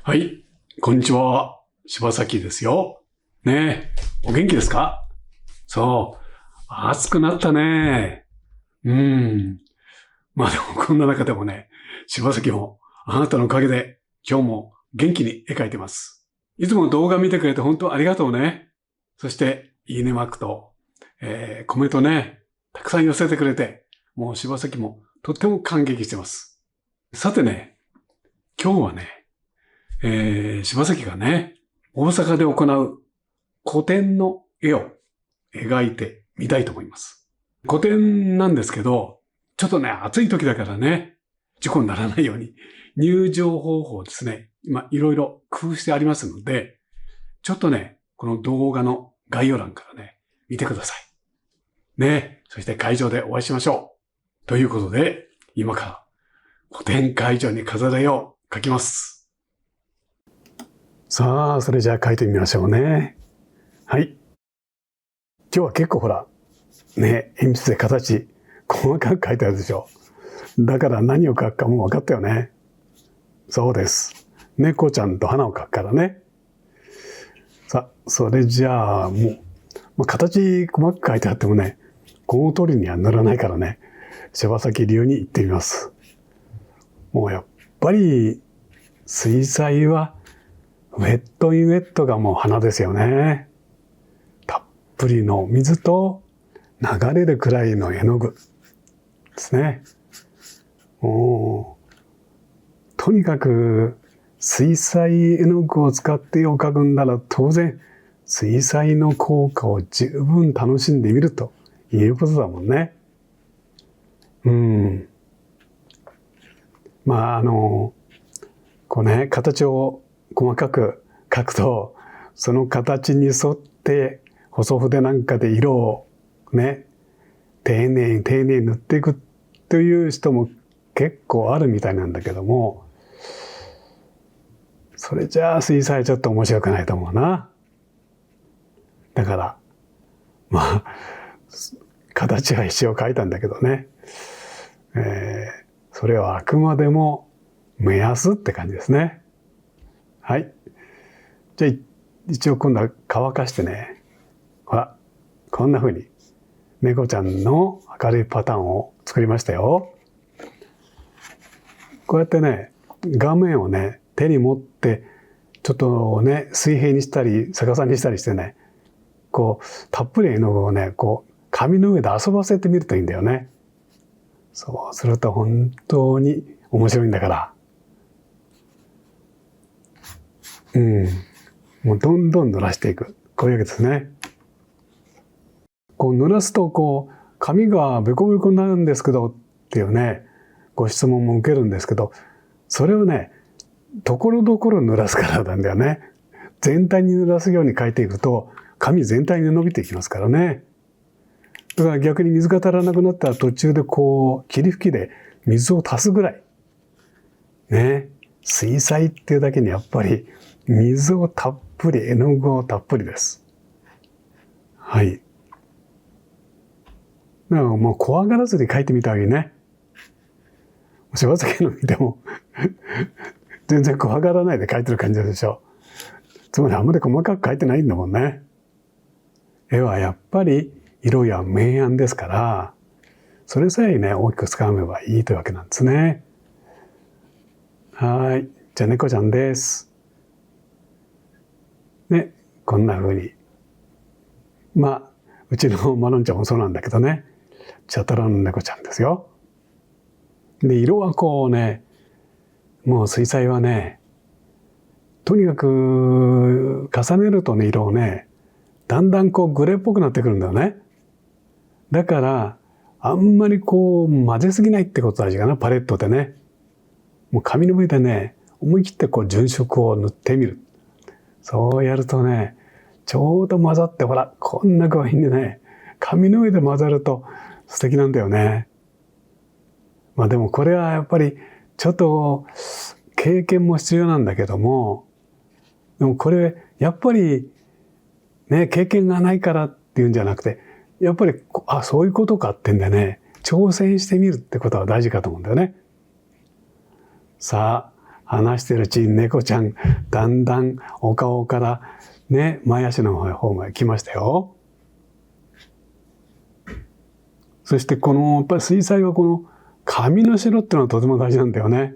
はい、こんにちは。柴崎ですよ。ねえ、お元気ですか？そう、暑くなったね。まあでもこんな中でもね、柴崎もあなたのおかげで今日も元気に絵描いてます。いつも動画見てくれて本当ありがとうね。そして、いいねマークと、コメントね、たくさん寄せてくれて、もう柴崎もとっても感激してます。さてね、今日はね、柴崎がね、大阪で行う古典の絵を描いてみたいと思います。古典なんですけど、ちょっとね、暑い時だからね、事故にならないように入場方法ですね、今いろいろ工夫してありますので、ちょっとね、この動画の概要欄からね、見てください。ね、そして会場でお会いしましょう。ということで、今から古典会場に飾る絵を描きます。さあ、それじゃあ描いてみましょうね。はい。今日は結構ほら、ね、鉛筆で形、細かく描いてあるでしょ。だから何を描くかもう分かったよね。そうです。猫ちゃんと花を描くからね。さあ、それじゃあもう、形細かく描いてあってもね、この通りには塗らないからね、柴崎流に行ってみます。もうやっぱり、水彩は、ウェットインウェットがもう花ですよね。たっぷりの水と流れるくらいの絵の具ですね。とにかく水彩絵の具を使って絵を描くんなら当然水彩の効果を十分楽しんでみるということだもんね。こうね、形を細かく描くと、その形に沿って細筆なんかで色をね、丁寧に丁寧に塗っていくという人も結構あるみたいなんだけども、それじゃあ水彩ちょっと面白くないと思うな。だから、形は一応描いたんだけどね。それはあくまでも目安って感じですね。はい。じゃあ一応今度は乾かしてね。ほら、こんな風に猫ちゃんの明るいパターンを作りましたよ。こうやってね、画面をね、手に持って、ちょっとね、水平にしたり、逆さにしたりしてね、こう、たっぷり絵の具をね、こう、紙の上で遊ばせてみるといいんだよね。そうすると本当に面白いんだから。もうどんどん濡らしていく。こういうわけですね。こう濡らすと、こう、紙がベコベコになるんですけど、っていうね、ご質問も受けるんですけど、それをね、ところどころ濡らすからなんだよね。全体に濡らすように描いていくと、紙全体に伸びていきますからね。だから逆に水が足らなくなったら途中でこう、霧吹きで水を足すぐらい。ね。水彩っていうだけにやっぱり水をたっぷり、絵の具をたっぷりです。はい。だからもう怖がらずに描いてみたわけね。柴崎の見ても全然怖がらないで描いてる感じでしょ。つまりあんまり細かく描いてないんだもんね。絵はやっぱり色や明暗ですから、それさえね、大きく掴めばいいというわけなんですね。はい。じゃあ猫ちゃんです。ね、こんな風に。うちのマロンちゃんもそうなんだけどね、チャトラの猫ちゃんですよ。で、色はこうね、もう水彩はね、とにかく重ねるとね、色をね、だんだんこうグレーっぽくなってくるんだよね。だから、あんまりこう混ぜすぎないってこと大事かな、パレットでね。もう紙の上でね、思い切ってこう純色を塗ってみる。そうやるとね、ちょうど混ざって、ほら、こんな具合にね、紙の上で混ざると素敵なんだよね。でもこれはやっぱりちょっと経験も必要なんだけども、でもこれやっぱりね、経験がないからっていうんじゃなくて、やっぱりそういうことかってんでね、挑戦してみるってことは大事かと思うんだよね。さあ、話してるうちに猫ちゃん、だんだんお顔からね、前足の方まで来ましたよ。そしてこの、やっぱり水彩はこの紙の白っていうのはとても大事なんだよね。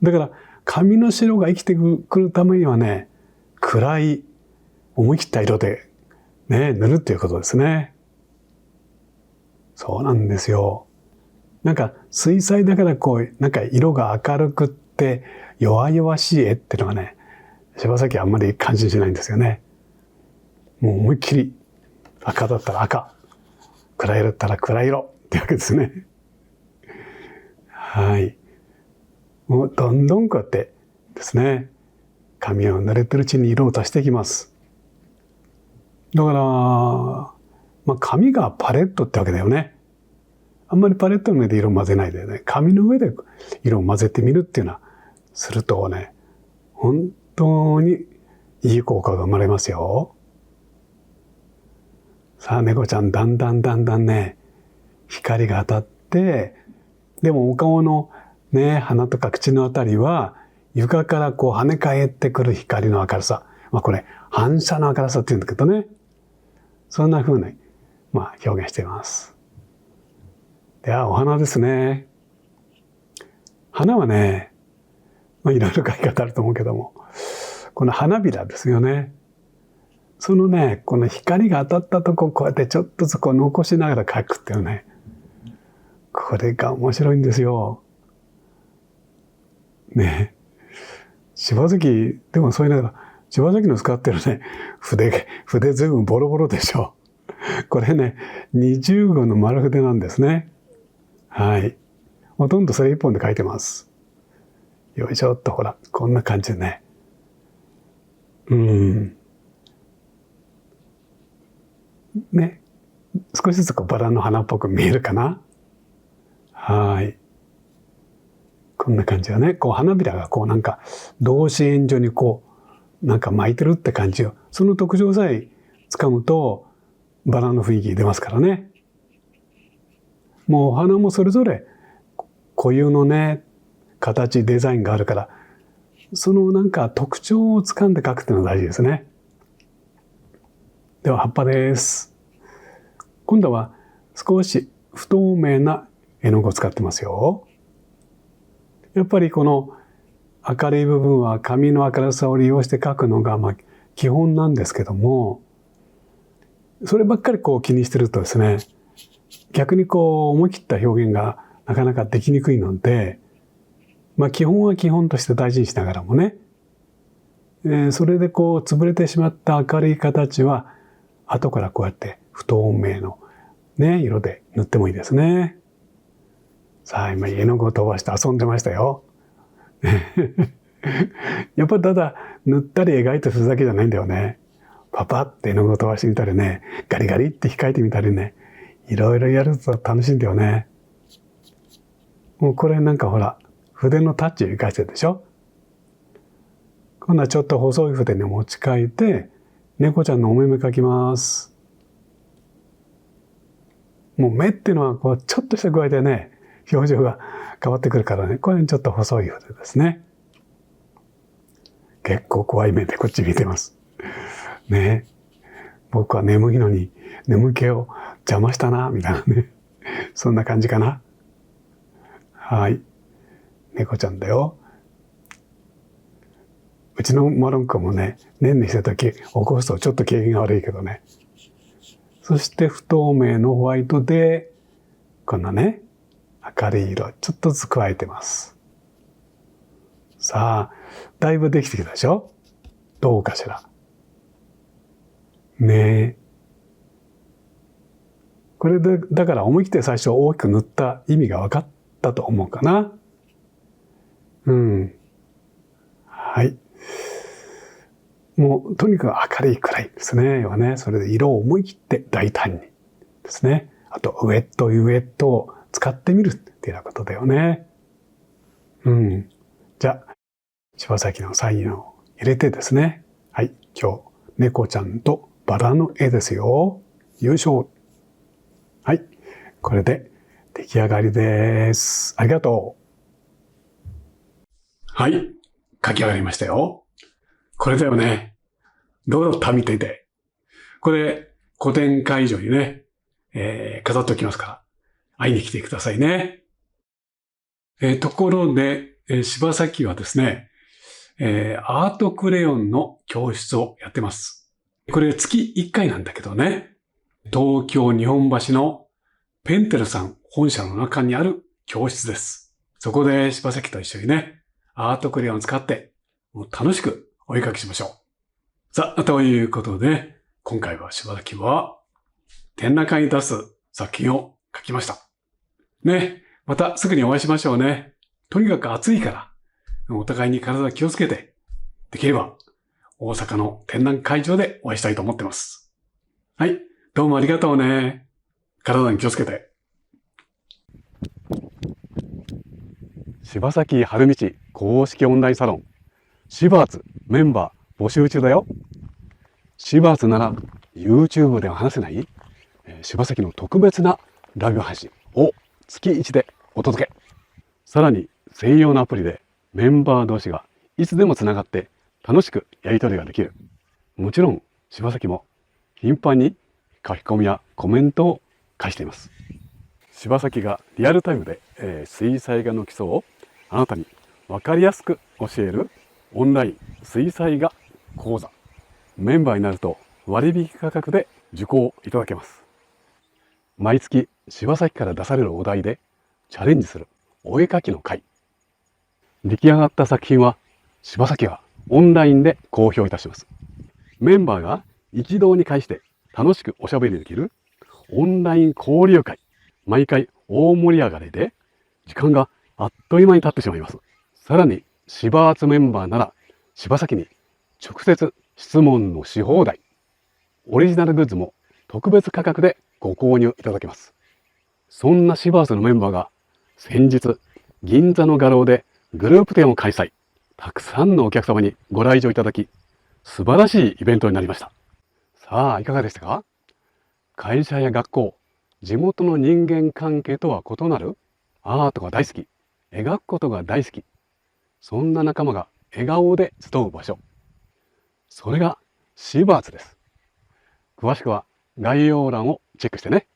だから紙の白が生きてくるためにはね、暗い思い切った色でね、塗るっていうことですね。そうなんですよ。なんか水彩だからこう、なんか色が明るくって弱々しい絵っていうのがね、柴崎はあんまり感心しないんですよね。もう思いっきり赤だったら赤、暗い色だったら暗い色ってわけですね。はい。もうどんどんこうやってですね、紙を濡れてるうちに色を足していきます。だから、紙がパレットってわけだよね。あんまりパレットの上で色を混ぜないでね、紙の上で色を混ぜてみるっていうのは、するとね、本当にいい効果が生まれますよ。さあ、猫ちゃん、だんだんね、光が当たって、でもお顔のね、鼻とか口のあたりは、床からこう跳ね返ってくる光の明るさ。これ、反射の明るさって言うんだけどね。そんな風に、表現しています。では、お花ですね。花はね、いろいろ描き方あると思うけども、この花びらですよね。そのね、この光が当たったとこ、こうやってちょっとずつこう残しながら描くっていうね。これが面白いんですよ。ね。柴崎、でもそう言いながら、柴崎の使ってるね、筆ずいぶんボロボロでしょ。これね、20号の丸筆なんですね。はい。ほとんどそれ一本で描いてます。よいしょっと、ほら、こんな感じでね。ね。少しずつこうバラの花っぽく見えるかな。はい。こんな感じはね、こう花びらがこうなんか、同心円状にこう、なんか巻いてるって感じよ。その特徴さえつかむと、バラの雰囲気出ますからね。もうお花もそれぞれ固有のね、形、デザインがあるから、そのなんか特徴をつかんで描くっていうのが大事ですね。では葉っぱです。今度は少し不透明な絵の具を使ってますよ。やっぱりこの明るい部分は紙の明るさを利用して描くのが基本なんですけども、そればっかりこう気にしてるとですね、逆にこう思い切った表現がなかなかできにくいので、基本は基本として大事にしながらもね、それでこう潰れてしまった明るい形は後からこうやって不透明のね、色で塗ってもいいですね。さあ今絵の具を飛ばして遊んでましたよ。やっぱりただ塗ったり描いてするだけじゃないんだよね。パパって絵の具を飛ばしてみたりね、ガリガリって控えてみたりね、いろいろやると楽しいんだよね。もうこれなんかほら、筆のタッチを生かしてるでしょ。今度はちょっと細い筆に持ち替えて、猫ちゃんのお目目描きます。もう目っていうのはこうちょっとした具合でね、表情が変わってくるからね、これちょっと細い筆ですね。結構怖い目でこっち見てます。ね。僕は眠いのに眠気を邪魔したな、みたいなね。そんな感じかな。はい。猫ちゃんだよ。うちのマロン君もね、年にした時起こすとちょっと景気が悪いけどね。そして不透明のホワイトで、こんなね、明るい色ちょっとずつ加えてます。さあ、だいぶできてきたでしょ？どうかしら。ねえ。これで、だから思い切って最初大きく塗った意味が分かったと思うかな。はい。もう、とにかく明るいくらいですね。はね。それで色を思い切って大胆にですね。あと、ウェットを使ってみるっていうようなことだよね。じゃあ、柴崎のサインを入れてですね。はい。今日、猫ちゃんとバラの絵ですよ。よいしょ。はい。これで出来上がりです。ありがとう。はい。書き上がりましたよ。これだよね。どうだ見ていて。これ、個展会場にね、飾っておきますから、会いに来てくださいね。ところで、柴崎はですね、アートクレヨンの教室をやってます。これ月1回なんだけどね、東京日本橋のペンテルさん本社の中にある教室です。そこで柴崎と一緒にね、アートクレヨンを使ってもう楽しくお絵描きしましょう。さあ、ということで、今回は柴崎は展覧会に出す作品を描きました。ね、またすぐにお会いしましょうね。とにかく暑いから、お互いに体気をつけて、できれば大阪の展覧会場でお会いしたいと思ってます。はい、どうもありがとうね。体に気をつけて。柴崎春道公式オンラインサロン、シバーツメンバー募集中だよ。シバーツなら YouTube では話せない柴崎の特別なライブ配信を月1でお届け。さらに専用のアプリでメンバー同士がいつでもつながって楽しくやり取りができる。もちろん柴崎も頻繁に書き込みやコメントを返しています。柴崎がリアルタイムで、水彩画の基礎をあなたに分かりやすく教えるオンライン水彩画講座。メンバーになると割引価格で受講いただけます。毎月柴崎から出されるお題でチャレンジするお絵描きの会。出来上がった作品は柴崎がオンラインで公表いたします。メンバーが一堂に会して楽しくおしゃべりできるオンライン交流会。毎回大盛り上がりで時間があっという間に経ってしまいます。さらに柴集メンバーなら柴崎に直接質問のし放題。オリジナルグッズも特別価格でご購入いただけます。そんな柴集のメンバーが先日銀座の画廊でグループ展を開催。たくさんのお客様にご来場いただき、素晴らしいイベントになりました。さあいかがでしたか？会社や学校、地元の人間関係とは異なるアートが大好き、描くことが大好き、そんな仲間が笑顔で集う場所、それがシバーツです。詳しくは概要欄をチェックしてね。